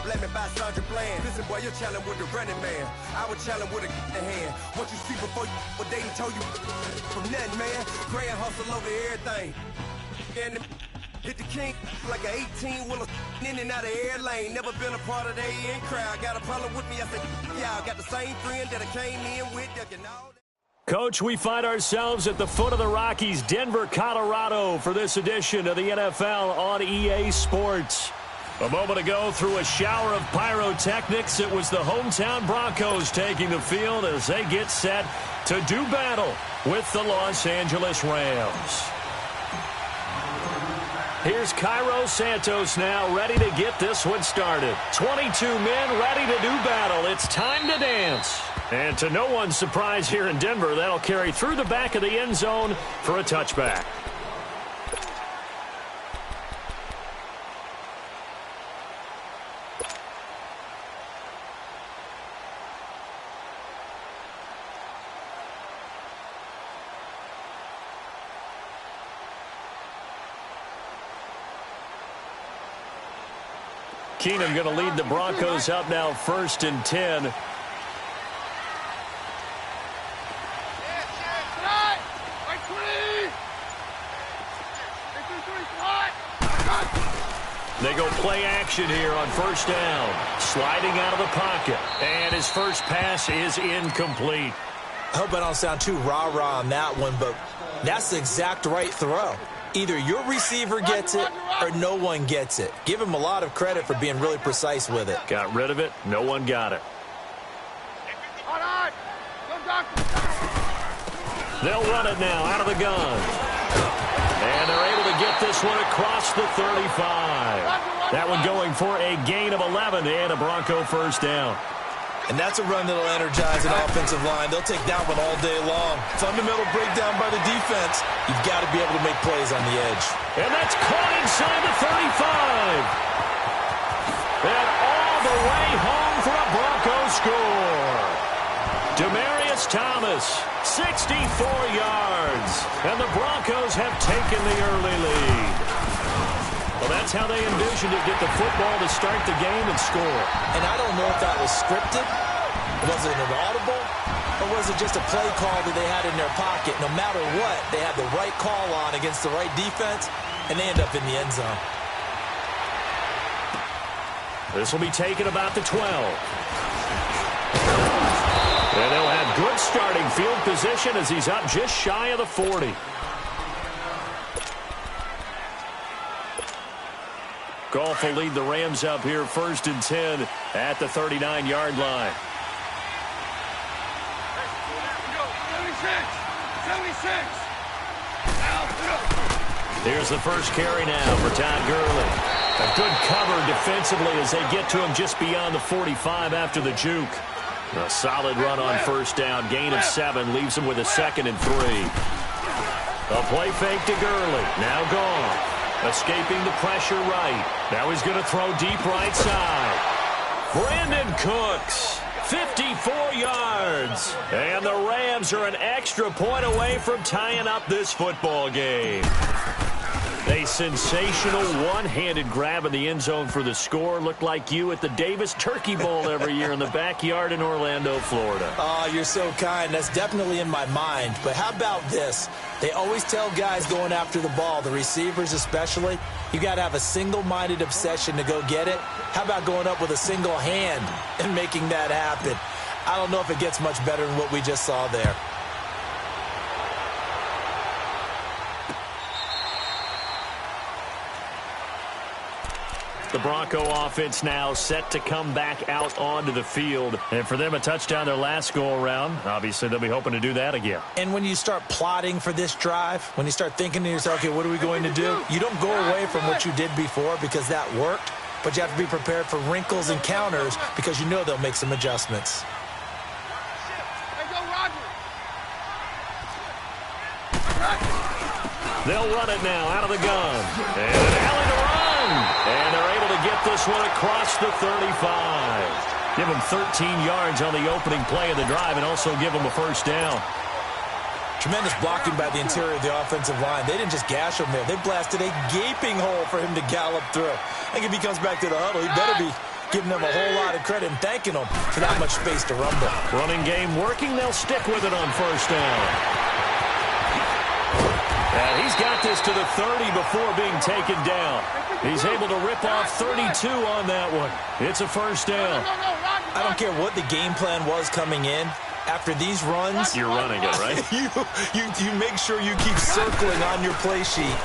Let me buy Sandra Bland. Listen, boy, you're challenging with the running man. I was challenging with a in hand. What you see before you, what they told you from nothing, man. Grand hustle over everything. And hit the king like an 18-wheeler in and out of air lane. Never been a part of the in crowd. Got a problem with me? I said, y'all got the same friend that I came in with. You know. Coach, we find ourselves at the foot of the Rockies, Denver, Colorado, for this edition of the NFL on EA Sports. A moment ago, through a shower of pyrotechnics, it was the hometown Broncos taking the field as they get set to do battle with the Los Angeles Rams. Here's Cairo Santos now, ready to get this one started. 22 men ready to do battle. It's time to dance. And to no one's surprise here in Denver, that'll carry through the back of the end zone for a touchback. Keenum going to lead the Broncos up now 1st and 10. They go play action here on 1st down. Sliding out of the pocket. And his first pass is incomplete. I hope I don't sound too rah-rah on that one, but that's the exact right throw. Either your receiver gets it or no one gets it. Give him a lot of credit for being really precise with it. Got rid of it. No one got it. They'll run it now out of the gun. And they're able to get this one across the 35. That one going for a gain of 11 and a Bronco first down. And that's a run that'll energize an offensive line. They'll take that one all day long. Fundamental breakdown by the defense. You've got to be able to make plays on the edge. And that's caught inside the 35. And all the way home for a Bronco score. Demaryius Thomas, 64 yards. And the Broncos have taken the early lead. Well, that's how they envisioned it, get the football to start the game and score. And I don't know if that was scripted, was it an audible, or was it just a play call that they had in their pocket? No matter what, they had the right call on against the right defense, and they end up in the end zone. This will be taken about the 12. And they'll have good starting field position as he's up just shy of the 40. Goff will lead the Rams up here 1st and 10 at the 39-yard line. 76. Here's the first carry now for Todd Gurley. A good cover defensively as they get to him just beyond the 45 after the juke. A solid run on 1st down. Gain of 7 leaves him with a 2nd and 3. A play fake to Gurley. Now gone. Escaping the pressure right. Now he's going to throw deep right side. Brandon Cooks, 54 yards. And the Rams are an extra point away from tying up this football game. A sensational one-handed grab in the end zone for the score. Looked like you at the Davis Turkey Bowl every year in the backyard in Orlando, Florida. Oh, you're so kind. That's definitely in my mind. But how about this? They always tell guys going after the ball, the receivers especially, you got to have a single-minded obsession to go get it. How about going up with a single hand and making that happen? I don't know if it gets much better than what we just saw there. The Bronco offense now set to come back out onto the field. And for them, a touchdown their last go-around. Obviously, they'll be hoping to do that again. And when you start plotting for this drive, when you start thinking to yourself, okay, what are we going to do? You don't go away from what you did before because that worked, but you have to be prepared for wrinkles and counters because you know they'll make some adjustments. They'll run it now out of the gun. And an alley to run. And they're able to get this one across the 35. Give them 13 yards on the opening play of the drive and also give them a first down. Tremendous blocking by the interior of the offensive line. They didn't just gash him there. They blasted a gaping hole for him to gallop through. I think if he comes back to the huddle, he better be giving them a whole lot of credit and thanking them for that much space to rumble. Running game working. They'll stick with it on first down. And he's got this to the 30 before being taken down. He's able to rip off 32 on that one. It's a first down. I don't care what the game plan was coming in. After these runs, you're running it, right? you make sure you keep circling on your play sheet,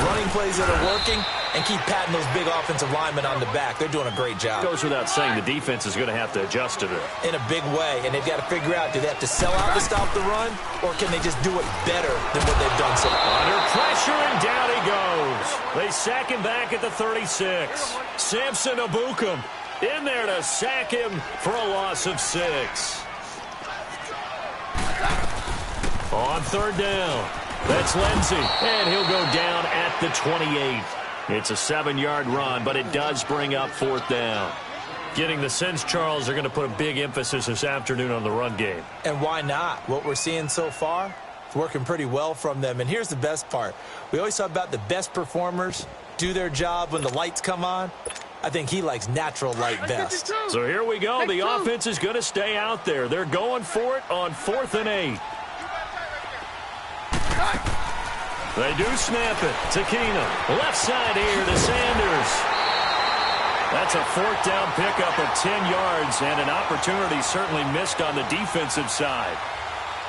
running plays that are working, and keep patting those big offensive linemen on the back. They're doing a great job. Goes without saying the defense is going to have to adjust to it. In a big way, and they've got to figure out, do they have to sell out to stop the run, or can they just do it better than what they've done so far? Under pressure, and down he goes. They sack him back at the 36. Samson Abukum in there to sack him for a loss of 6. On third down, that's Lindsey, and he'll go down at the 28. It's a 7-yard run, but it does bring up fourth down. Getting the sense, Charles, they're going to put a big emphasis this afternoon on the run game. And why not? What we're seeing so far, it's working pretty well from them. And here's the best part. We always talk about the best performers do their job when the lights come on. I think he likes natural light best. So here we go. The offense is going to stay out there. They're going for it on 4th and 8. They do snap it to Keenum. Left side here to Sanders. That's a 4th down pickup of 10 yards and an opportunity certainly missed on the defensive side.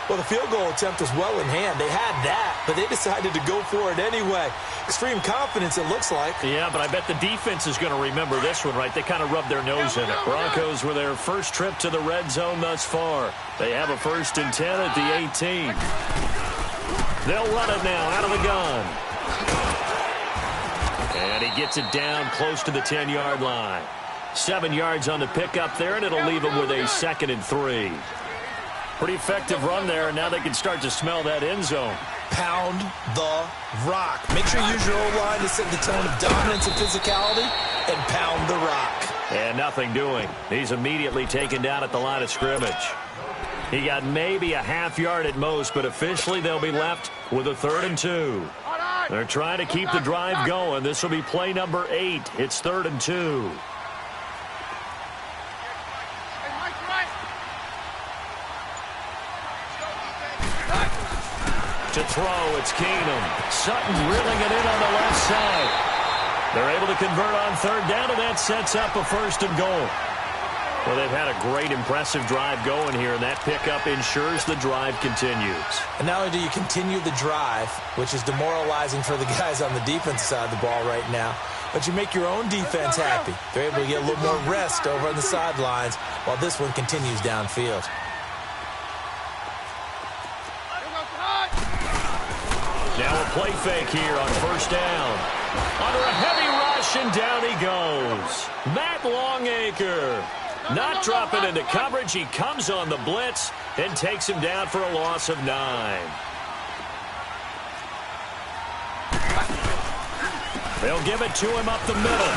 Well, the field goal attempt was well in hand. They had that, but they decided to go for it anyway. Extreme confidence, it looks like. Yeah, but I bet the defense is going to remember this one, right? They kind of rubbed their nose in it. Broncos were their first trip to the red zone thus far. They have a 1st and 10 at the 18. They'll run it now out of the gun. And he gets it down close to the 10-yard line. 7 yards on the pickup there, and it'll leave him with a 2nd and 3. Pretty effective run there, and now they can start to smell that end zone. Pound the rock. Make sure you use your O-line to set the tone of dominance and physicality, and pound the rock. And nothing doing. He's immediately taken down at the line of scrimmage. He got maybe a half yard at most, but officially they'll be left with a 3rd and 2. They're trying to keep the drive going. This will be play number 8. It's 3rd and 2. To throw, it's Keenum. Sutton drilling it in on the left side. They're able to convert on 3rd down, and that sets up a 1st and goal. Well, they've had a great, impressive drive going here, and that pickup ensures the drive continues. And not only do you continue the drive, which is demoralizing for the guys on the defensive side of the ball right now, but you make your own defense happy. They're able to get a little more rest over on the sidelines while this one continues downfield. Now a play fake here on 1st down. Under a heavy rush, and down he goes. Matt Longacre. Not dropping into coverage. He comes on the blitz and takes him down for a loss of 9. They'll give it to him up the middle.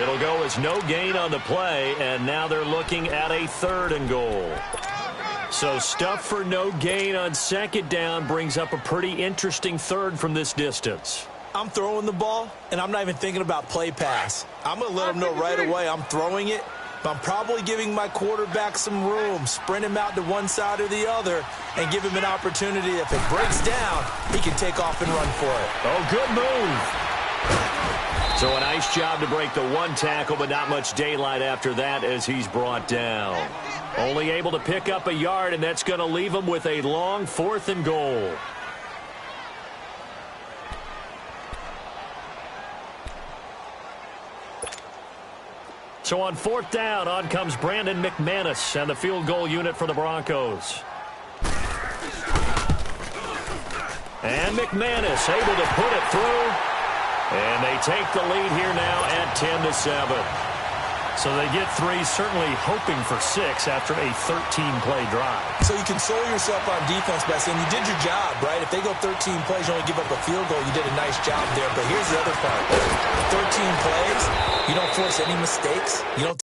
It'll go as no gain on the play, and now they're looking at a 3rd and goal. So stuff for no gain on 2nd down brings up a pretty interesting 3rd from this distance. I'm throwing the ball, and I'm not even thinking about play pass. I'm going to let them know right away I'm throwing it, but I'm probably giving my quarterback some room, sprint him out to one side or the other, and give him an opportunity. If it breaks down, he can take off and run for it. Oh, good move. So a nice job to break the 1 tackle, but not much daylight after that as he's brought down. Only able to pick up a yard, and that's going to leave him with a long 4th and goal. So on 4th down, on comes Brandon McManus and the field goal unit for the Broncos. And McManus able to put it through. And they take the lead here now at 10-7. So they get 3, certainly hoping for 6 after a 13-play drive. So you console yourself on defense by saying you did your job, right? If they go 13 plays, you only give up a field goal, you did a nice job there. But here's the other part. 13 plays, you don't force any mistakes. You don't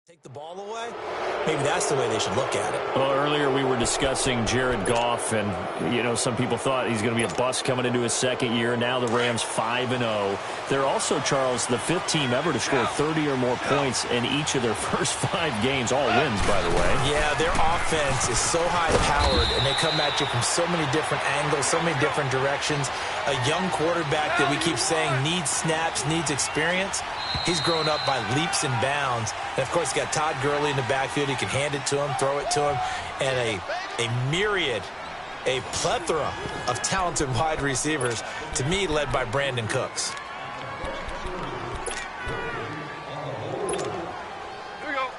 Take the ball away? Maybe that's the way they should look at it. Well, earlier we were discussing Jared Goff, and, some people thought he's going to be a bust coming into his second year. Now the Rams 5-0. They're also, Charles, the fifth team ever to score 30 or more points in each of their first 5 games. All wins, by the way. Yeah, their offense is so high-powered, and they come at you from so many different angles, so many different directions. A young quarterback that we keep saying needs snaps, needs experience. He's grown up by leaps and bounds. And, of course, he's got Todd Gurley in the backfield. He can hand it to him, throw it to him. And a myriad, a plethora of talented wide receivers, to me, led by Brandon Cooks. Here we go.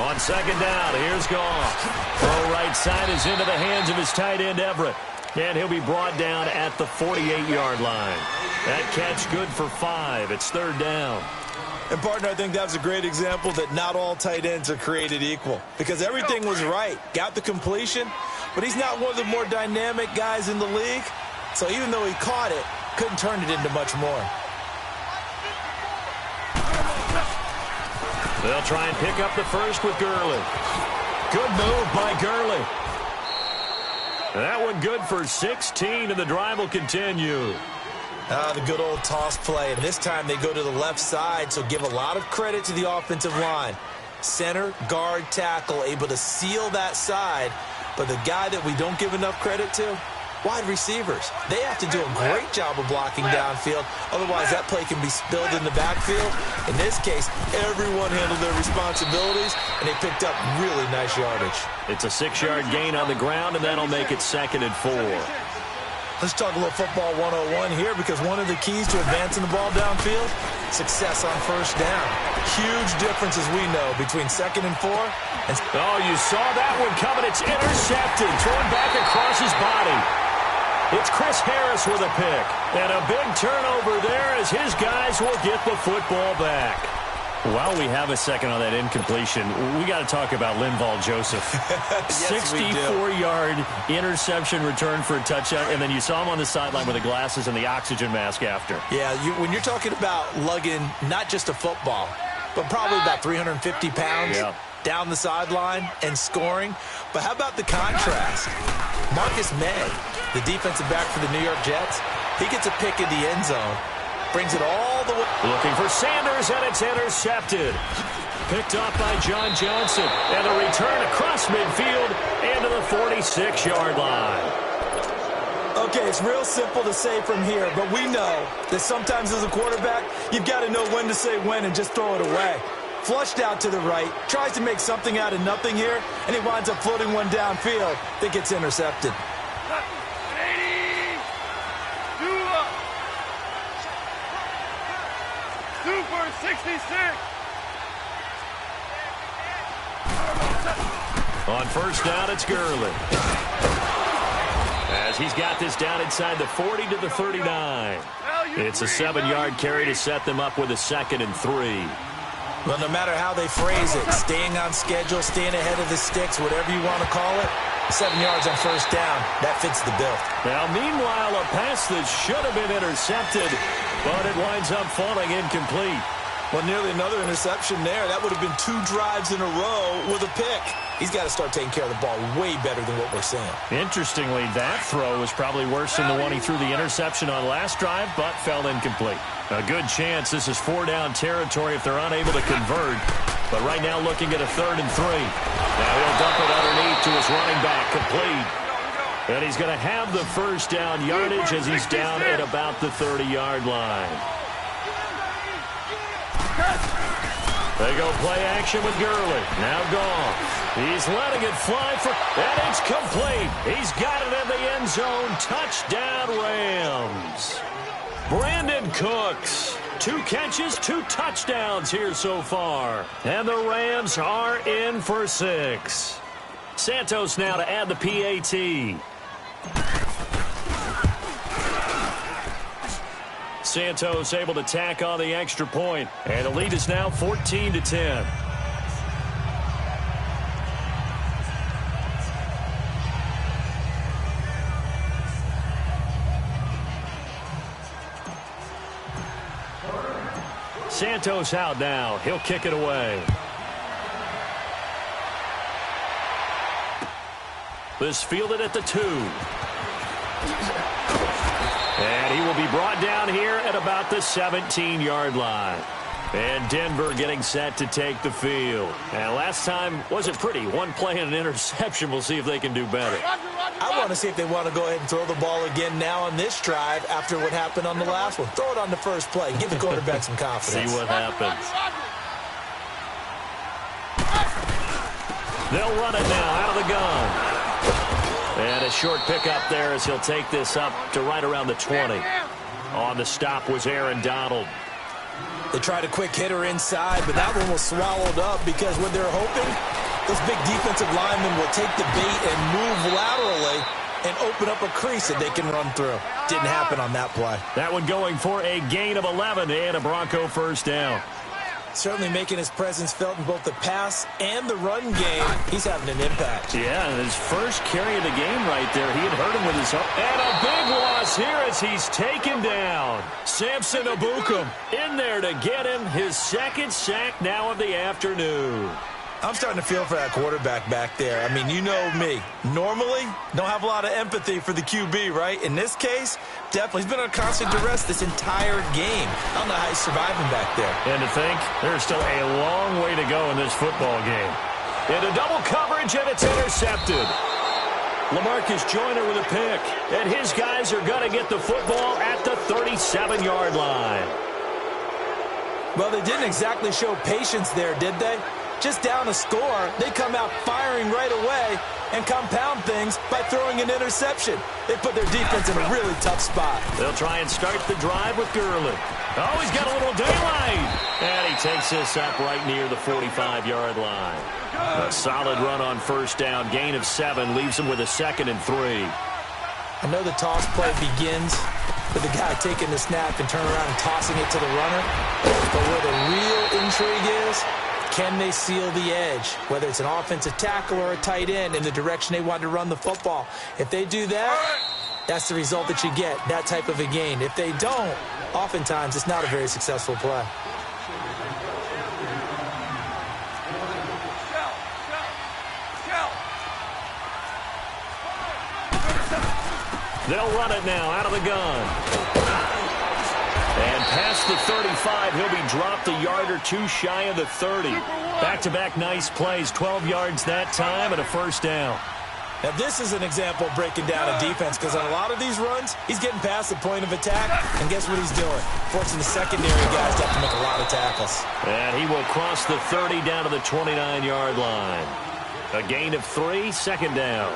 On second down, here's Goff. Throw right side is into the hands of his tight end, Everett. And he'll be brought down at the 48-yard line. That catch good for 5. It's third down. And, partner, I think that was a great example that not all tight ends are created equal. Because everything was right. Got the completion, but he's not one of the more dynamic guys in the league. So even though he caught it, couldn't turn it into much more. They'll try and pick up the first with Gurley. Good move by Gurley. That one good for 16, and the drive will continue. The good old toss play, and this time they go to the left side, so give a lot of credit to the offensive line. Center, guard, tackle, able to seal that side, but the guy that we don't give enough credit to, wide receivers. They have to do a great job of blocking downfield. Otherwise, that play can be spilled in the backfield. In this case, everyone handled their responsibilities, and they picked up really nice yardage. It's a 6-yard gain on the ground, and that'll make it 2nd and 4. Let's talk a little football 101 here, because one of the keys to advancing the ball downfield, success on first down. Huge difference, as we know, between 2nd and 4. Oh, you saw that one coming. It's intercepted, thrown back across his body. It's Chris Harris with a pick. And a big turnover there as his guys will get the football back. While we have a second on that incompletion, we got to talk about Linval Joseph. Yes, 64-yard interception return for a touchdown, and then you saw him on the sideline with the glasses and the oxygen mask after. Yeah, when you're talking about lugging not just a football, but probably about 350 pounds down the sideline and scoring. But how about the contrast? Marcus May, the defensive back for the New York Jets, he gets a pick in the end zone, brings it all the way. Looking for Sanders, and it's intercepted. Picked off by John Johnson. And a return across midfield into the 46-yard line. Okay, it's real simple to say from here, but we know that sometimes as a quarterback, you've got to know when to say when and just throw it away. Flushed out to the right, tries to make something out of nothing here, and he winds up floating one downfield that gets intercepted. 66. On first down, it's Gurley. As he's got this down inside the 40 to the 39. It's a 7-yard carry to set them up with a 2nd and 3. Well, no matter how they phrase it, staying on schedule, staying ahead of the sticks, whatever you want to call it, 7 yards on first down, that fits the bill. Now, meanwhile, a pass that should have been intercepted, but it winds up falling incomplete. Well, nearly another interception there. That would have been 2 drives in a row with a pick. He's got to start taking care of the ball way better than what we're seeing. Interestingly, that throw was probably worse than the one he threw the interception on last drive, but fell incomplete. A good chance this is 4-down territory if they're unable to convert. But right now looking at a 3rd and 3. Now he'll dump it underneath to his running back, complete. And he's going to have the first down yardage as he's down at about the 30-yard line. They go play action with Gurley. Now Goff. He's letting it fly for, and it's complete. He's got it in the end zone. Touchdown, Rams. Brandon Cooks. 2 catches, 2 touchdowns here so far. And the Rams are in for 6. Santos now to add the PAT. Santos able to tack on the extra point, and the lead is now 14-10. Santos out now. He'll kick it away. This fielded at the 2. And he will be brought down here at about the 17-yard line. And Denver getting set to take the field. And last time wasn't pretty. One play and an interception. We'll see if they can do better. I want to see if they want to go ahead and throw the ball again now on this drive after what happened on the last one. Throw it on the first play. Give the quarterback some confidence. See what happens. They'll run it now out of the gun. And a short pickup there as he'll take this up to right around the 20. On the stop was Aaron Donald. They tried a quick hitter inside, but that one was swallowed up because when they're hoping, those big defensive linemen will take the bait and move laterally and open up a crease that they can run through. Didn't happen on that play. That one going for a gain of 11 and a Bronco first down. Certainly making his presence felt in both the pass and the run game. He's having an impact. Yeah, his first carry of the game right there. He had hurt him with his arm. And a big loss here as he's taken down. Samson Abukum in there to get him. His second sack now of the afternoon. I'm starting to feel for that quarterback back there. I mean, you know me. Normally, don't have a lot of empathy for the QB, right? In this case, definitely. He's been on constant duress this entire game. I don't know how he's surviving back there. And to think, there's still a long way to go in this football game. Into double coverage, and it's intercepted. LaMarcus Joyner with a pick. And his guys are going to get the football at the 37-yard line. Well, they didn't exactly show patience there, did they? Just down a score, they come out firing right away and compound things by throwing an interception. They put their defense in a really tough spot. They'll try and start the drive with Gurley. Oh, he's got a little daylight. And he takes this up right near the 45-yard line. A solid run on first down. Gain of 7 leaves him with a 2nd and 3. I know the toss play begins with the guy taking the snap and turning around and tossing it to the runner. But where the real intrigue is, can they seal the edge, whether it's an offensive tackle or a tight end in the direction they want to run the football? If they do that, that's the result that you get, that type of a gain. If they don't, oftentimes it's not a very successful play. They'll run it now out of the gun. And past the 35, he'll be dropped a yard or two shy of the 30. Back-to-back nice plays, 12 yards that time and a first down. Now, this is an example of breaking down a defense because on a lot of these runs, he's getting past the point of attack, and guess what he's doing? Forcing the secondary guys to have to make a lot of tackles. And he will cross the 30 down to the 29-yard line. A gain of 3, second down.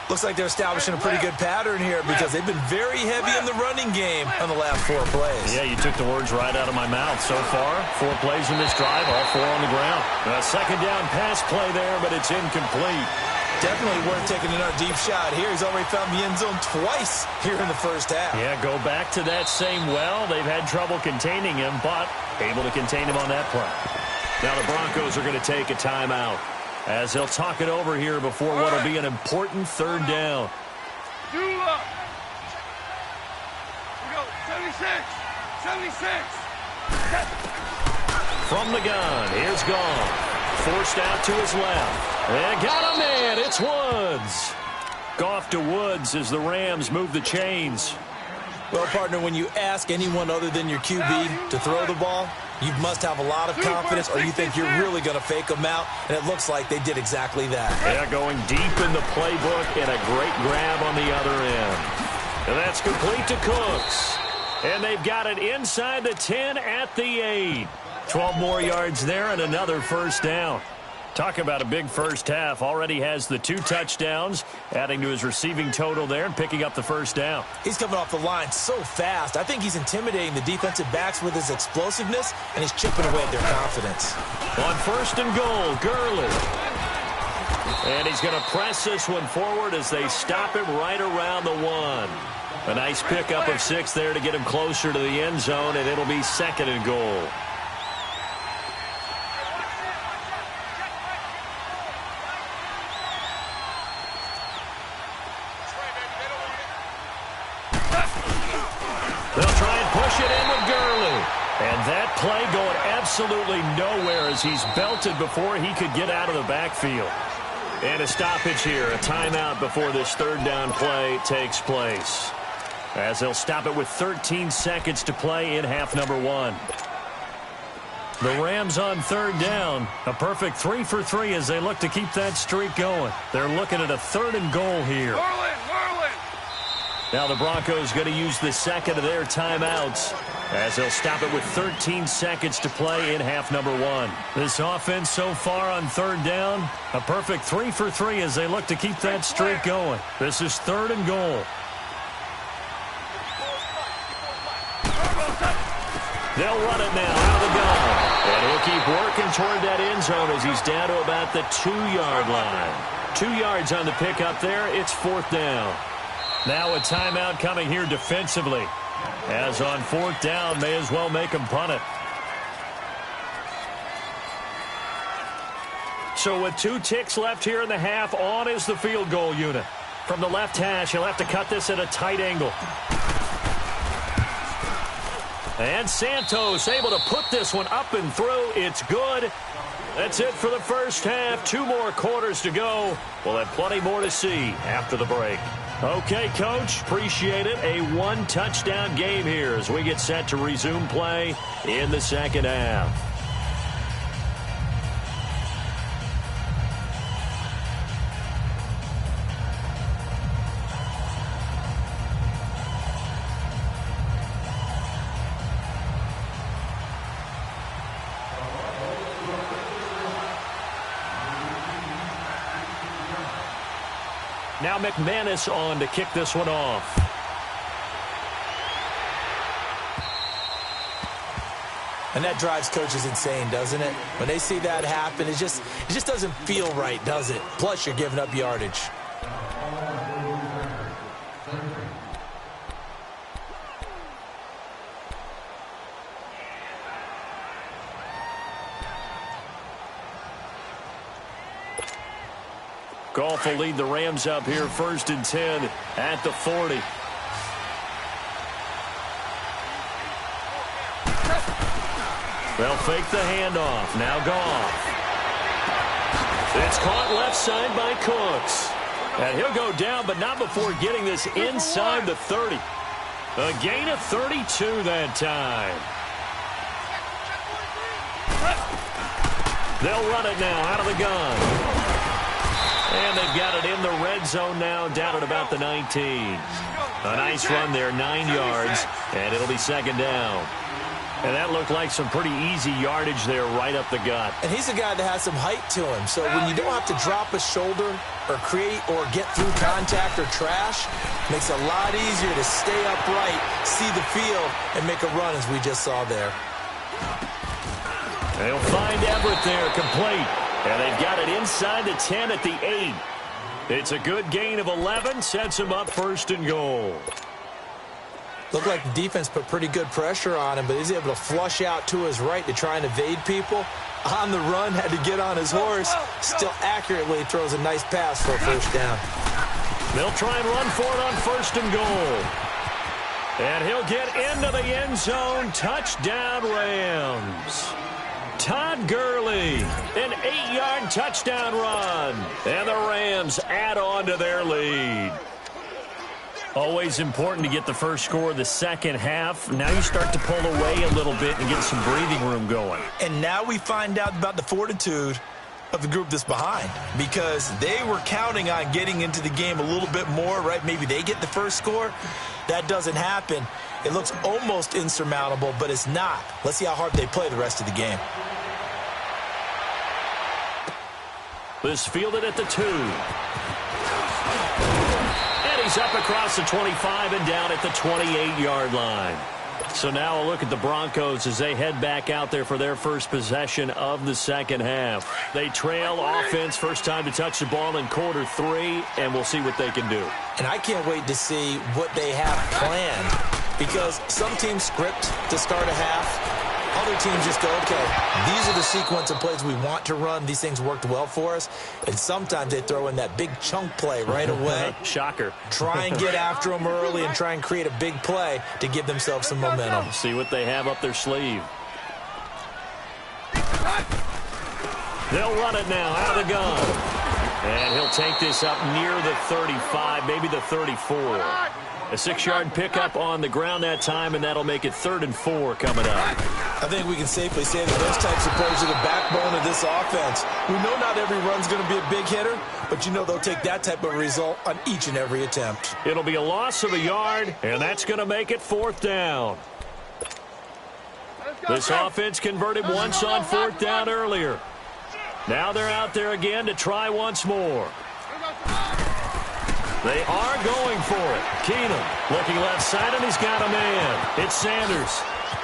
Looks like they're establishing a pretty good pattern here because they've been very heavy in the running game on the last 4 plays. Yeah, you took the words right out of my mouth. So far, 4 plays in this drive, all 4 on the ground. A second down pass play there, but it's incomplete. Definitely worth taking another deep shot here. He's already found the end zone twice here in the first half. Yeah, go back to that same well. They've had trouble containing him, but able to contain him on that play. Now the Broncos are going to take a timeout as they'll talk it over here before what will be an important third down. Dula. We go. 76. 76. From the gun, here's Goff. Forced out to his left. And got a man. It's Woods. Goff to Woods as the Rams move the chains. Well, partner, when you ask anyone other than your QB to throw the ball, you must have a lot of confidence or you think you're really going to fake them out, and it looks like they did exactly that. Yeah, going deep in the playbook and a great grab on the other end. And that's complete to Cooks. And they've got it inside the 10 at the 8. 12 more yards there and another first down. Talk about a big first half. Already has the 2 touchdowns, adding to his receiving total there and picking up the first down. He's coming off the line so fast. I think he's intimidating the defensive backs with his explosiveness, and he's chipping away at their confidence. On first and goal, Gurley. And he's going to press this one forward as they stop him right around the 1. A nice pickup of 6 there to get him closer to the end zone, and it'll be second and goal. They'll try and push it in with Gurley. And that play going absolutely nowhere as he's belted before he could get out of the backfield. And a stoppage here, a timeout before this third down play takes place. As they'll stop it with 13 seconds to play in half number 1. The Rams on third down. A perfect 3 for 3 as they look to keep that streak going. They're looking at a 3rd and goal here. Merlin! Now the Broncos going to use the second of their timeouts as they'll stop it with 13 seconds to play in half number 1. This offense so far on third down, a perfect 3 for 3 as they look to keep that streak going. This is 3rd and goal. They'll run it now out of the gun. And he'll keep working toward that end zone as he's down to about the 2-yard line. 2 yards on the pickup there. It's 4th down. Now a timeout coming here defensively. As on 4th down, may as well make him punt it. So with 2 ticks left here in the half, on is the field goal unit. From the left hash, he'll have to cut this at a tight angle. And Santos able to put this one up and through. It's good. That's it for the first half. 2 more quarters to go. We'll have plenty more to see after the break. Okay, Coach, appreciate it. A 1-touchdown game here as we get set to resume play in the second half. Now McManus on to kick this one off. And that drives coaches insane, doesn't it? When they see that happen, it just doesn't feel right, does it? Plus, you're giving up yardage. Goff will lead the Rams up here 1st and 10 at the 40. They'll fake the handoff. Now Goff. It's caught left side by Cooks. And he'll go down, but not before getting this inside the 30. A gain of 32 that time. They'll run it now out of the gun. And they've got it in the red zone now, down at about the 19. A nice run there, 9 yards, and it'll be 2nd down. And that looked like some pretty easy yardage there right up the gut. And he's a guy that has some height to him, so when you don't have to drop a shoulder or create or get through contact or trash, it makes it a lot easier to stay upright, see the field, and make a run as we just saw there. They'll find Everett there, complete. And they've got it inside the 10 at the 8. It's a good gain of 11, sets him up 1st and goal. Looked like the defense put pretty good pressure on him, but he's able to flush out to his right to try and evade people. On the run, had to get on his horse. Still accurately throws a nice pass for a 1st down. They'll try and run for it on 1st and goal. And he'll get into the end zone. Touchdown, Rams. Todd Gurley, an 8-yard touchdown run. And the Rams add on to their lead. Always important to get the first score of the second half. Now you start to pull away a little bit and get some breathing room going. And now we find out about the fortitude of the group that's behind, because they were counting on getting into the game a little bit more, right? Maybe they get the first score. That doesn't happen. It looks almost insurmountable, but it's not. Let's see how hard they play the rest of the game. This fielded at the 2. And he's up across the 25 and down at the 28-yard line. So now a look at the Broncos as they head back out there for their first possession of the second half. They trail offense, first time to touch the ball in quarter 3, and we'll see what they can do. And I can't wait to see what they have planned, because some teams script to start a half, Other teams just go, okay, these are the sequence of plays we want to run. These things worked well for us. And sometimes they throw in that big chunk play right away. Shocker. Try and get after them early and try and create a big play to give themselves some momentum. See what they have up their sleeve. They'll run it now out of the gun. And he'll take this up near the 35, maybe the 34. A 6-yard pickup on the ground that time, and that'll make it 3rd and 4 coming up. I think we can safely say that those types of plays are the backbone of this offense. We know not every run's going to be a big hitter, but you know they'll take that type of result on each and every attempt. It'll be a loss of a yard, and that's going to make it 4th down. This offense converted once on 4th down earlier. Now they're out there again to try once more. They are going for it. Keenum looking left side, and he's got a man. It's Sanders.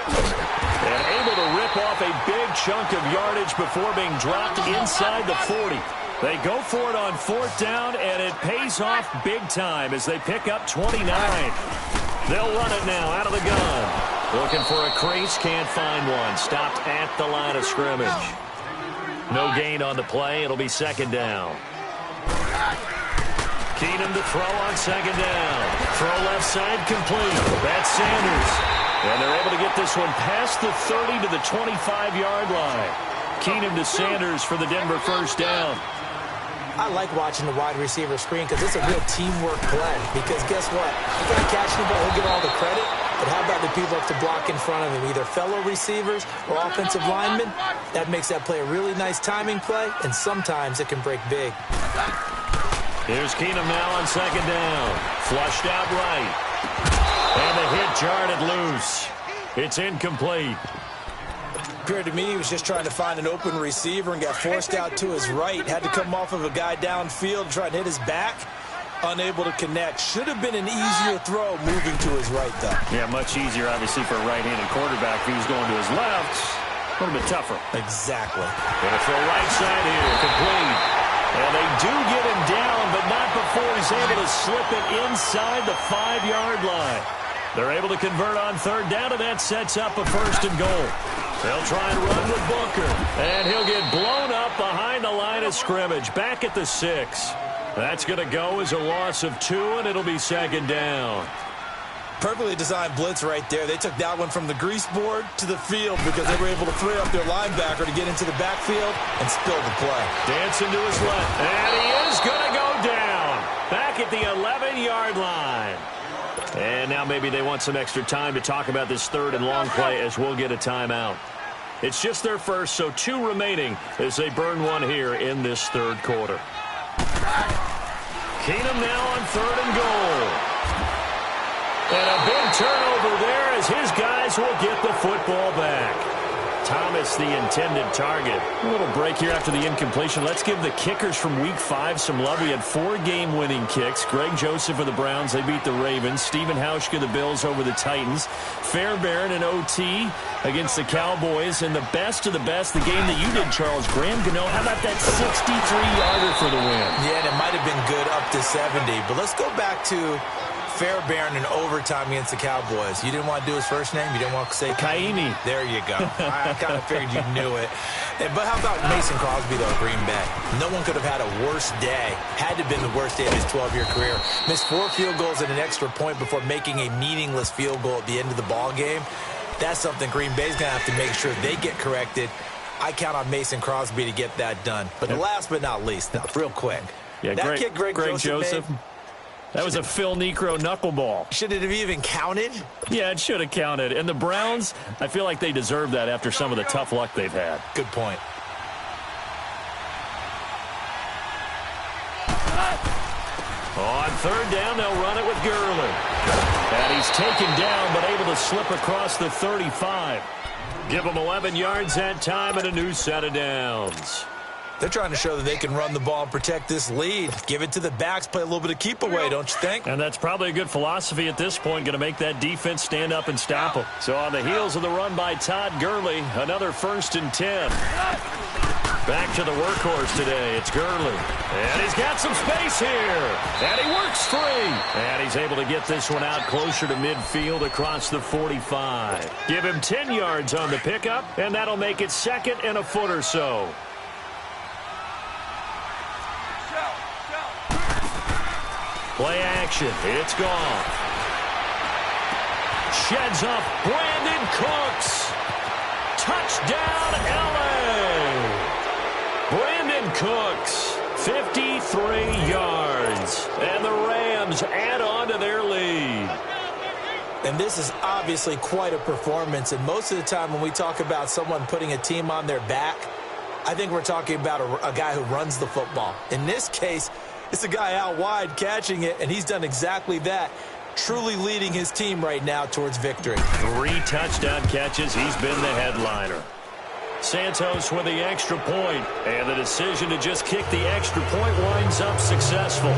And able to rip off a big chunk of yardage before being dropped inside the 40. They go for it on 4th down, and it pays off big time as they pick up 29. They'll run it now out of the gun. Looking for a crease, can't find one. Stopped at the line of scrimmage. No gain on the play. It'll be 2nd down. Keenum to throw on 2nd down. Throw left side complete. That's Sanders. And they're able to get this one past the 30 to the 25-yard line. Keenum to Sanders for the Denver 1st down. I like watching the wide receiver screen because it's a real teamwork play. Because guess what? He's going to catch the ball. He'll get all the credit. But how about the people up to block in front of him, either fellow receivers or offensive linemen? That makes that play a really nice timing play, and sometimes it can break big. Here's Keenum now on 2nd down. Flushed out right. And the hit jarred it loose. It's incomplete. Appeared to me he was just trying to find an open receiver and got forced out to his right. Had to come off of a guy downfield, try and hit his back. Unable to connect. Should have been an easier throw moving to his right, though. Yeah, much easier, obviously, for a right-handed quarterback. If he was going to his left, a little bit tougher. Exactly. Gonna throw right side here, complete. And they do get him down, but not before he's able to slip it inside the 5-yard line. They're able to convert on 3rd down, and that sets up a 1st and goal. They'll try and run with Booker. And he'll get blown up behind the line of scrimmage, back at the 6. That's going to go as a loss of 2, and it'll be 2nd down. Perfectly designed blitz right there. They took that one from the grease board to the field because they were able to free up their linebacker to get into the backfield and spill the play. Dancing to his left. And he is going to go down. Back at the 11-yard line. And now maybe they want some extra time to talk about this 3rd and long play as we'll get a timeout. It's just their first, so 2 remaining as they burn one here in this 3rd quarter. Keenum now on 3rd and goal. And a big turnover there as his guys will get the football back. Thomas, the intended target. A little break here after the incompletion. Let's give the kickers from Week 5 some love. We had 4 game-winning kicks. Greg Joseph of the Browns, they beat the Ravens. Stephen Hauschka, the Bills, over the Titans. Fairbairn and OT against the Cowboys. And the best of the best, the game that you did, Charles, Graham Gano. How about that 63-yarder for the win? Yeah, and it might have been good up to 70. But let's go back to Fairbairn in overtime against the Cowboys. You didn't want to do his first name? You didn't want to say Kaimi. There you go. I kind of figured you knew it. But how about Mason Crosby, though, Green Bay? No one could have had a worse day. Had to have been the worst day of his 12-year career. Missed 4 field goals and an extra point before making a meaningless field goal at the end of the ball game. That's something Green Bay's going to have to make sure they get corrected. I count on Mason Crosby to get that done. But last but not least, real quick. Yeah, that kick Greg Joseph made, that was a Phil Necro knuckleball. Should it have even counted? Yeah, it should have counted. And the Browns, I feel like they deserve that after some of the tough luck they've had. Good point. On 3rd down, they'll run it with Gurley. And he's taken down, but able to slip across the 35. Give them 11 yards that time and a new set of downs. They're trying to show that they can run the ball and protect this lead. Give it to the backs, play a little bit of keep away, don't you think? And that's probably a good philosophy at this point, going to make that defense stand up and stop them. So on the heels of the run by Todd Gurley, another 1st and 10. Back to the workhorse today. It's Gurley. And he's got some space here. And he works free. And he's able to get this one out closer to midfield across the 45. Give him 10 yards on the pickup, and that'll make it second and a foot or so. Play action. It's gone. Sheds up Brandon Cooks. Touchdown, L.A. Brandon Cooks, 53 yards. And the Rams add on to their lead. And this is obviously quite a performance. And most of the time when we talk about someone putting a team on their back, I think we're talking about a guy who runs the football. In this case, it's a guy out wide catching it, and he's done exactly that, truly leading his team right now towards victory. 3 touchdown catches. He's been the headliner. Santos with the extra point, and the decision to just kick the extra point winds up successful.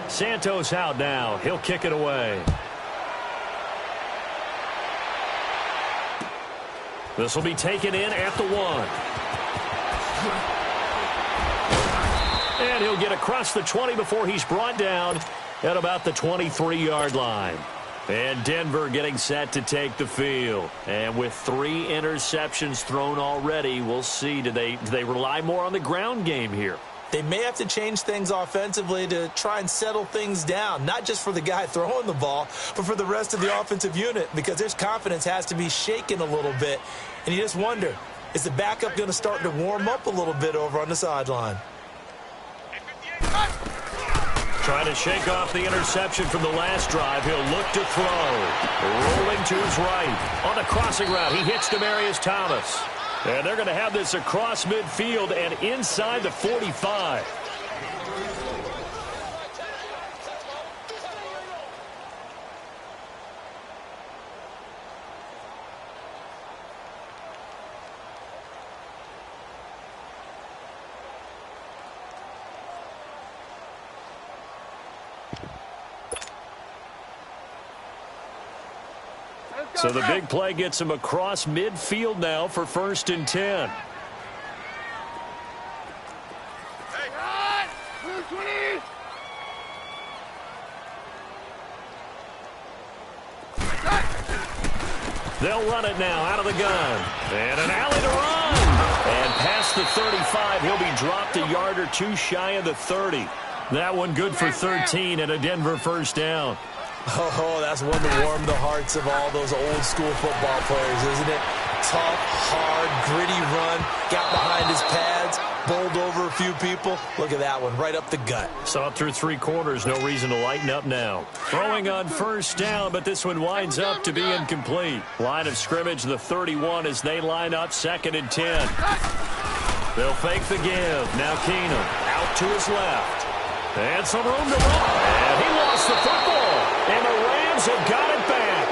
Santos out now. He'll kick it away. This will be taken in at the 1. And he'll get across the 20 before he's brought down at about the 23-yard line. And Denver getting set to take the field. And with 3 interceptions thrown already, we'll see. Do they rely more on the ground game here? They may have to change things offensively to try and settle things down, not just for the guy throwing the ball, but for the rest of the offensive unit, because their confidence has to be shaken a little bit. And you just wonder, is the backup going to start to warm up a little bit over on the sideline? Trying to shake off the interception from the last drive. He'll look to throw. Rolling to his right. On the crossing route, he hits Demaryius Thomas. And they're going to have this across midfield and inside the 45. So the big play gets him across midfield now for 1st and 10. They'll run it now out of the gun. And an alley to run. And past the 35, he'll be dropped a yard or 2 shy of the 30. That one good for 13 and a Denver first down. Oh, that's one to warm the hearts of all those old-school football players, isn't it? Tough, hard, gritty run, got behind his pads, bowled over a few people. Look at that one, right up the gut. Saw it through 3 quarters, no reason to lighten up now. Throwing on first down, but this one winds up to be incomplete. Line of scrimmage, the 31 as they line up 2nd and 10. They'll fake the give. Now Keenum out to his left. And some room to run. And he lost the football. And the Rams have got it back.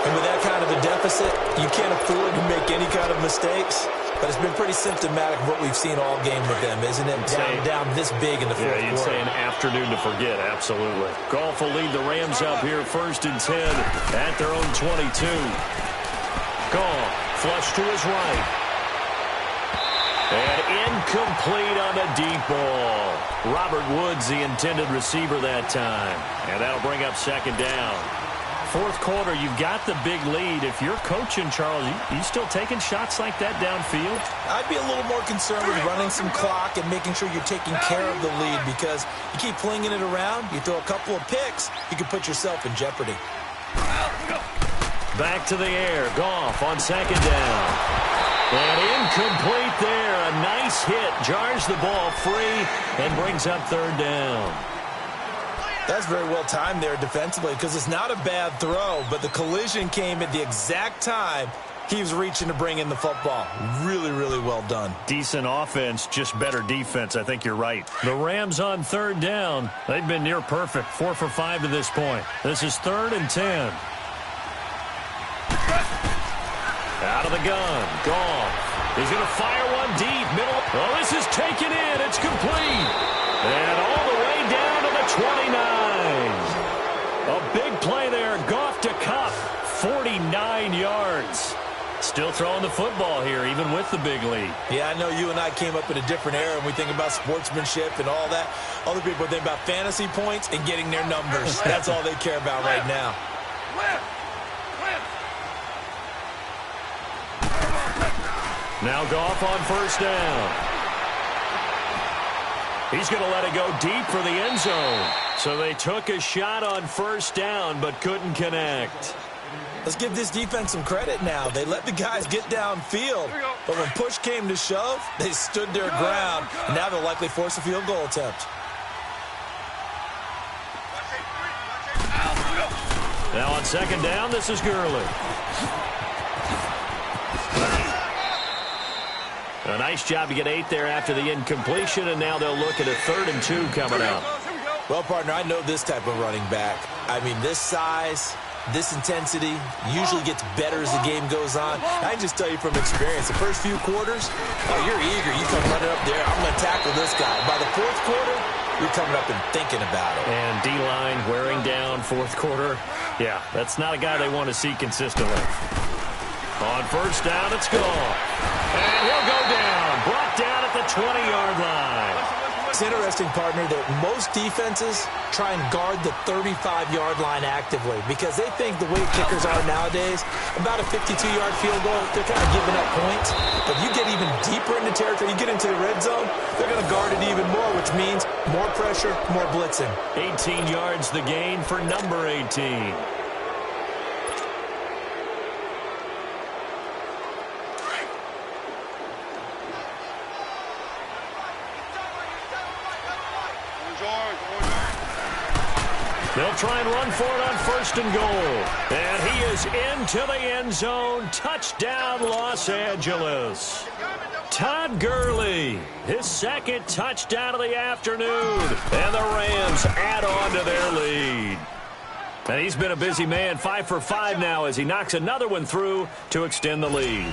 And with that kind of a deficit, you can't afford to make any kind of mistakes. But it's been pretty symptomatic of what we've seen all game with them, isn't it? Down this big in the fourth quarter. Yeah, you'd say an afternoon to forget, absolutely. Goff will lead the Rams up here 1st and 10 at their own 22. Goff, flush to his right. And incomplete on the deep ball. Robert Woods, the intended receiver that time. And that'll bring up 2nd down. 4th quarter, you've got the big lead. If you're coaching, Charles, you still taking shots like that downfield? I'd be a little more concerned with running some clock and making sure you're taking care of the lead, because you keep flinging it around, you throw a couple of picks, you can put yourself in jeopardy. Back to the air. Goff on 2nd down. And incomplete there. A nice hit. Jars the ball free and brings up 3rd down. That's very well timed there defensively, because it's not a bad throw, but the collision came at the exact time he was reaching to bring in the football. Really, really well done. Decent offense, just better defense. I think you're right. The Rams on 3rd down. They've been near perfect. 4 for 5 to this point. This is 3rd and 10. Out of the gun. Goff. He's going to fire one deep. Middle. Oh, this is taken in. It's complete. And all the way down to the 29. A big play there. Goff to Cup. 49 yards. Still throwing the football here, even with the big lead. Yeah, I know you and I came up in a different era, and we think about sportsmanship and all that. Other people think about fantasy points and getting their numbers. That's all they care about right now. Now Goff on first down. He's going to let it go deep for the end zone. So they took a shot on first down, but couldn't connect. Let's give this defense some credit now. They let the guys get downfield, but when push came to shove, they stood their ground, and now they'll likely force a field goal attempt. Now on second down, this is Gurley. A nice job to get 8 there after the incompletion, and now they'll look at a 3rd and 2 coming up. Well, partner, I know this type of running back. I mean, this size, this intensity usually gets better as the game goes on. I can just tell you from experience, the first few quarters, oh, you're eager. You come running up there, I'm going to tackle this guy. By the 4th quarter, you're coming up and thinking about it. And D-line wearing down 4th quarter. Yeah, that's not a guy they want to see consistently. On first down, it's gone. And he'll go down. Brought down at the 20-yard line. It's interesting, partner, that most defenses try and guard the 35-yard line actively because they think the way kickers are nowadays, about a 52-yard field goal, they're kind of giving up points. But you get even deeper into territory, you get into the red zone, they're going to guard it even more, which means more pressure, more blitzing. 18 yards the gain for number 18. They'll try and run for it on 1st and goal. And he is into the end zone. Touchdown, Los Angeles. Todd Gurley, his 2nd touchdown of the afternoon. And the Rams add on to their lead. And he's been a busy man, 5 for 5 now as he knocks another one through to extend the lead.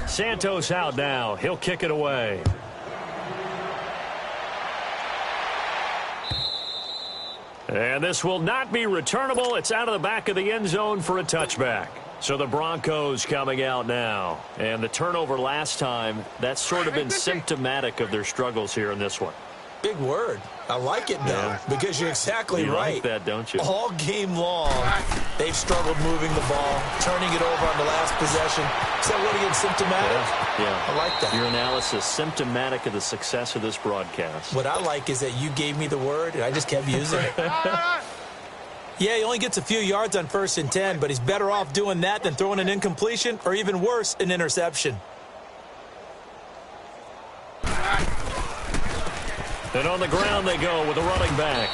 Santos out now. He'll kick it away. And this will not be returnable. It's out of the back of the end zone for a touchback. So the Broncos coming out now. And the turnover last time, that's sort of been symptomatic of their struggles here in this one. Big word. I like it, though, because you're exactly right. You like that, don't you? All game long, they've struggled moving the ball, turning it over on the last possession. Is that what again, symptomatic? Yeah. I like that. Your analysis, symptomatic of the success of this broadcast. What I like is that you gave me the word, and I just kept using it. Yeah, he only gets a few yards on 1st and 10, but he's better off doing that than throwing an incompletion, or even worse, an interception. And on the ground they go with a running back.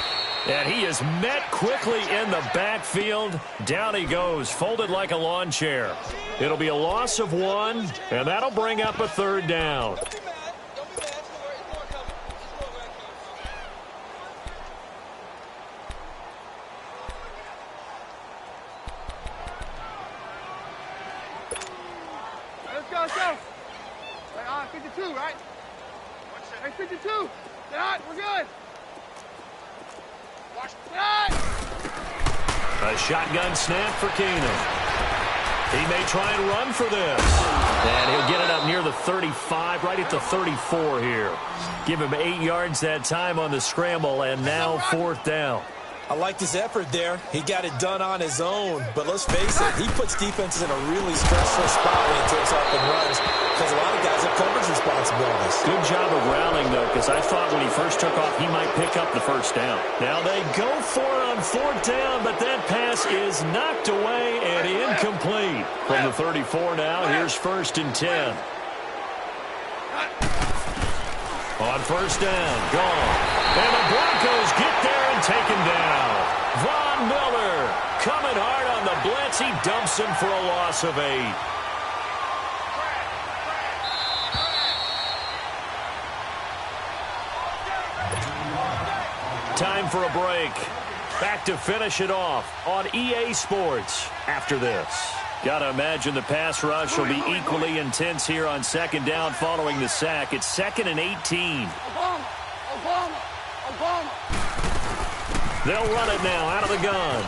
And he is met quickly in the backfield. Down he goes, folded like a lawn chair. It'll be a loss of 1, and that'll bring up a 3rd down. Let's go, let's go. 52, right? Hey, 52. We're good. A shotgun snap for Keenum. He may try and run for this. And he'll get it up near the 35, right at the 34 here. Give him 8 yards that time on the scramble, and now 4th down. I liked his effort there. He got it done on his own. But let's face it, he puts defenses in a really stressful spot when he takes off and runs because a lot of guys have coverage responsibilities. Good job of rallying, though, because I thought when he first took off, he might pick up the 1st down. Now they go for it on 4th down, but that pass is knocked away and incomplete. From the 34 now, here's 1st and 10. On 1st down, gone. And the Broncos get there and take him down. Von Miller coming hard on the blitz. He dumps him for a loss of 8. Time for a break. Back to finish it off on EA Sports after this. Got to imagine the pass rush will be equally intense here on second down following the sack. It's 2nd and 18. They'll run it now out of the gun.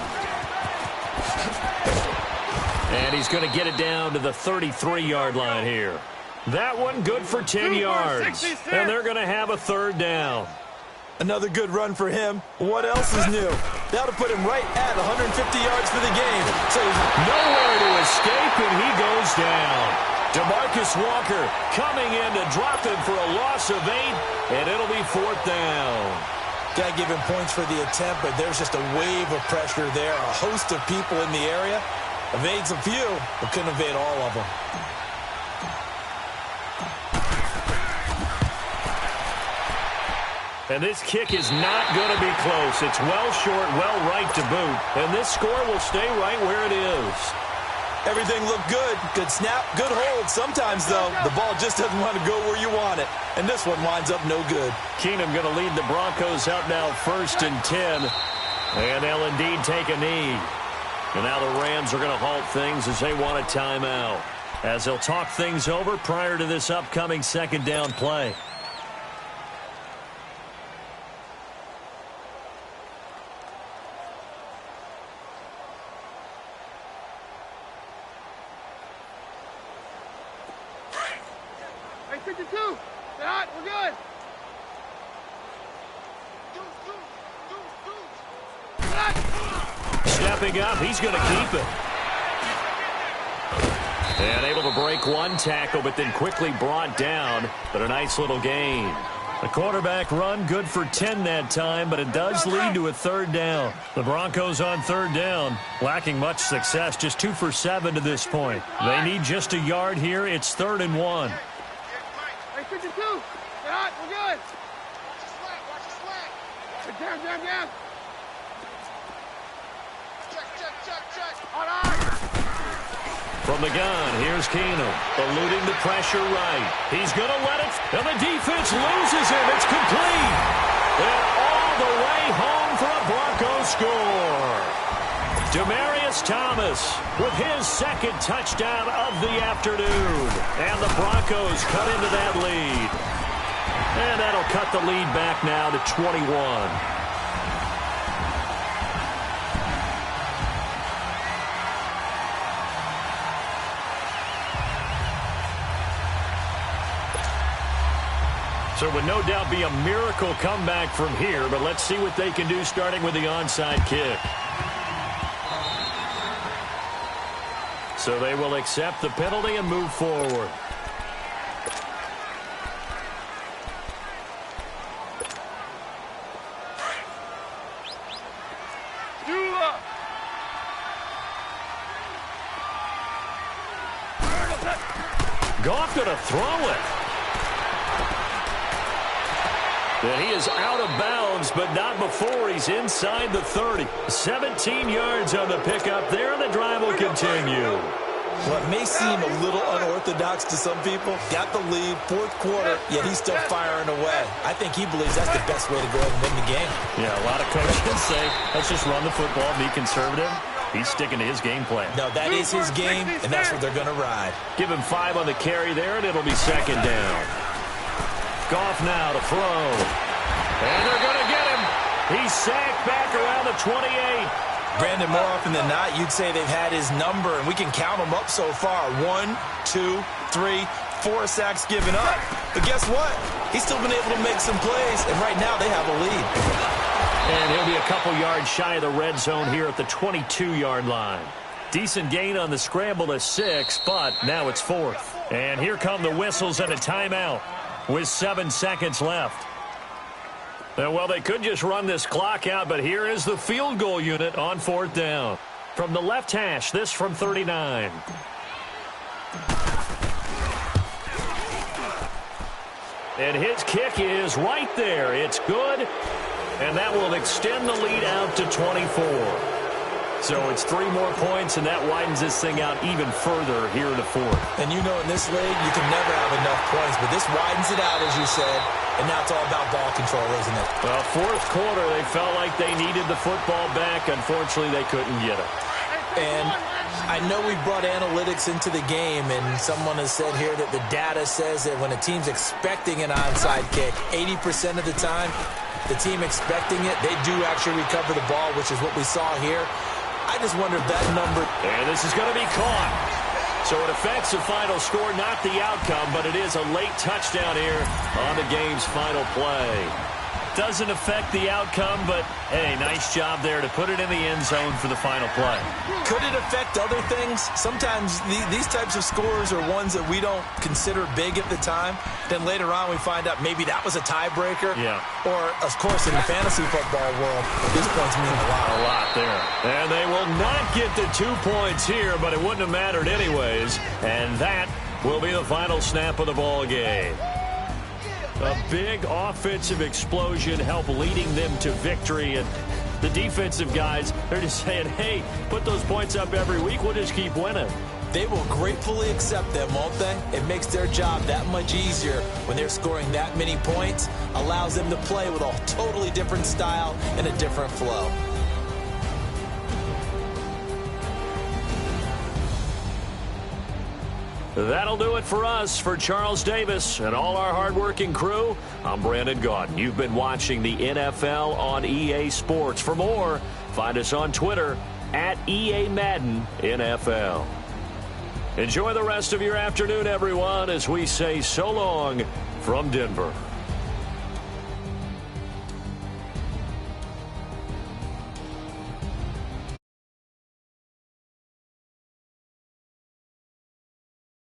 And he's going to get it down to the 33-yard line here. That one good for 10 yards. And they're going to have a third down. Another good run for him. What else is new? That'll put him right at 150 yards for the game. So nowhere to escape, and he goes down. DeMarcus Walker coming in to drop him for a loss of 8, and it'll be 4th down. Got to give him points for the attempt, but there's just a wave of pressure there. A host of people in the area. Evades a few, but couldn't evade all of them. And this kick is not going to be close. It's well short, well right to boot. And this score will stay right where it is. Everything looked good. Good snap, good hold. Sometimes, though, the ball just doesn't want to go where you want it. And this one winds up no good. Keenum going to lead the Broncos out now 1st and 10. And they'll indeed take a knee. And now the Rams are going to halt things as they want a timeout, as they'll talk things over prior to this upcoming second down play. Hey, 52. They're hot. We're good. Stepping up, he's going to keep it. And able to break one tackle, but then quickly brought down. But a nice little gain. The quarterback run, good for 10 that time, but it does lead to a third down. The Broncos on third down, lacking much success, just 2 for 7 to this point. They need just a yard here. It's 3rd and 1. Hey, 52. They're hot. We're good. Watch the slack. Down. From the gun, here's Keenum, eluding the pressure right. He's going to let it, and the defense loses him. It's complete. And all the way home for a Broncos score. Demaryius Thomas with his 2nd touchdown of the afternoon. And the Broncos cut into that lead. And that'll cut the lead back now to 21. So it would no doubt be a miracle comeback from here, but let's see what they can do starting with the onside kick. So they will accept the penalty and move forward. Goff going to throw it. And he is out of bounds, but not before he's inside the 30. 17 yards on the pickup there, and the drive will continue. What may seem a little unorthodox to some people, got the lead, 4th quarter, yet he's still firing away. I think he believes that's the best way to go ahead and win the game. Yeah, a lot of coaches say, let's just run the football, be conservative. He's sticking to his game plan. No, that is his game, and that's what they're going to ride. Give him 5 on the carry there, and it'll be 2nd down. Goff now to throw. And they're going to get him. He's sacked back around the 28. Brandon, more often than not, you'd say they've had his number, and we can count them up so far. 1, 2, 3, 4 sacks given up. But guess what? He's still been able to make some plays, and right now they have a lead. And he'll be a couple yards shy of the red zone here at the 22-yard line. Decent gain on the scramble to 6, but now it's 4th. And here come the whistles and a timeout with 7 seconds left. Well, they could just run this clock out, but here is the field goal unit on 4th down. From the left hash, this from 39. And his kick is right there. It's good, and that will extend the lead out to 24. So it's 3 more points, and that widens this thing out even further here in the 4th. And you know in this league, you can never have enough points, but this widens it out, as you said, and now it's all about ball control, isn't it? Well, 4th quarter, they felt like they needed the football back. Unfortunately, they couldn't get it. And I know we brought analytics into the game, and someone has said here that the data says that when a team's expecting an onside kick, 80% of the time, the team expecting it, they do actually recover the ball, which is what we saw here. I just wonder if that number... And this is going to be caught. So it affects the final score, not the outcome, but it is a late touchdown here on the game's final play. Doesn't affect the outcome, but, hey, nice job there to put it in the end zone for the final play. Could it affect other things? Sometimes these types of scores are ones that we don't consider big at the time. Then later on we find out maybe that was a tiebreaker. Yeah. Or, of course, in the fantasy football world, these points mean a lot. A lot there. And they will not get the 2 points here, but it wouldn't have mattered anyways. And that will be the final snap of the ball game. A big offensive explosion helped leading them to victory. And the defensive guys, they're just saying, hey, put those points up every week. We'll just keep winning. They will gratefully accept them, won't they? It makes their job that much easier when they're scoring that many points. Allows them to play with a totally different style and a different flow. That'll do it for us. For Charles Davis and all our hardworking crew, I'm Brandon Gaudin. You've been watching the NFL on EA Sports. For more, find us on Twitter at EA Madden NFL. Enjoy the rest of your afternoon, everyone, as we say so long from Denver.